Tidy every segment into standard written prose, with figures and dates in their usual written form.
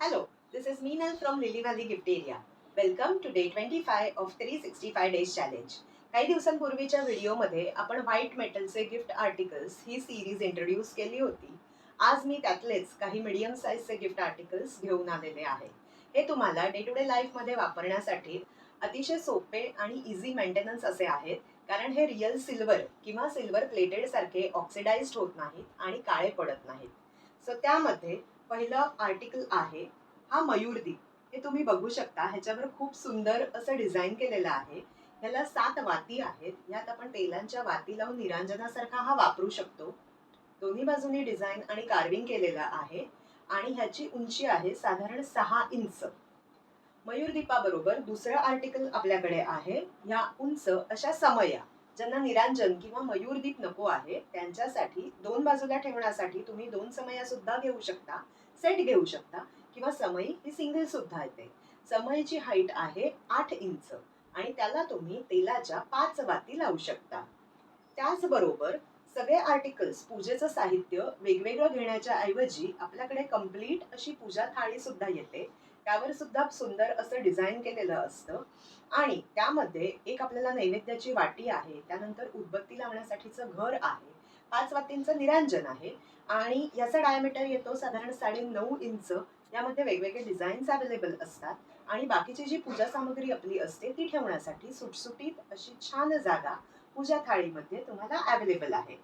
Hello, this is Meenal from Lily Valley Gift Area. Welcome to day 25 of 365 days challenge. काही दिवसांपूर्वीच्या व्हिडिओमध्ये आपण white मेटलचे gift articles ही series introduce केली होती. आज मी त्यातलेच काही मीडियम साईजचे गिफ्ट आर्टिकल्स घेऊन आलेले आहे. हे तुम्हाला डे टू डे लाईफमध्ये वापरण्यासाठी अतिशय सोपे आणि इझी मेंटेनन्स असे आहेत, कारण हे रिअल सिल्वर किंवा सिल्वर प्लेटेड सारखे ऑक्सिडाइज्ड होत नाहीत आणि काळे पडत नाहीत. सो त्यामध्ये पहिलं आर्टिकल आहे हा मयूरदीप. हे तुम्ही बघू शकता, ह्याच्यावर खूप सुंदर असं डिझाईन केलेलं आहे. ह्याला 7 वाती आहेत. यात आपण तेलांच्या वाती लावून निरांजनासारखा हा वापरू शकतो. दोन्ही बाजूनी डिझाईन आणि कार्विंग केलेलं आहे आणि ह्याची उंची आहे साधारण 6 इंच. मयूरदीपाबरोबर दुसरं आर्टिकल आपल्याकडे आहे. ह्या उंच अशा समया, ज्यांना निरांजन किंवा मयूरदीप नको आहे त्यांच्यासाठी दोन बाजूला ठेवण्यासाठी तुम्ही 2 समया सुद्धा घेऊ शकता, सेट घेऊ शकता किंवा समई ही सिंगल सुद्धा येते. समईची हाईट आहे 8 इंच आणि त्याला तुम्ही तेलाच्या 5 वाती लावू शकता. त्याचबरोबर सगळे आर्टिकल्स पूजेचं साहित्य वेगवेगळं घेण्याच्या ऐवजी आपल्याकडे कंप्लीट अशी पूजा थाळी सुद्धा येते. त्यावर सुद्धा सुंदर असं डिझाईन केलेलं असतं आणि त्यामध्ये एक आपल्याला नैवेद्याची वाटी आहे, त्यानंतर उदबत्ती लावण्यासाठीचं घर आहे, 5 वातींचं निरांजन आहे आणि याचा डायमीटर येतो साधारण 9.5 इंच. यामध्ये वेगवेगळे डिझाईन्स अवेलेबल असतात आणि बाकीची जी पूजा सामग्री आपली असते ती ठेवण्यासाठी सुटसुटीत अशी छान जागा पूजा थाळीमध्ये तुम्हाला अवेलेबल आहे.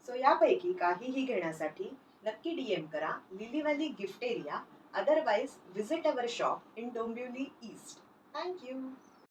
सो यापैकी काहीही घेण्यासाठी नक्की DM करा lily valley gift area. Otherwise visit our shop in Dombivli east. Thank you.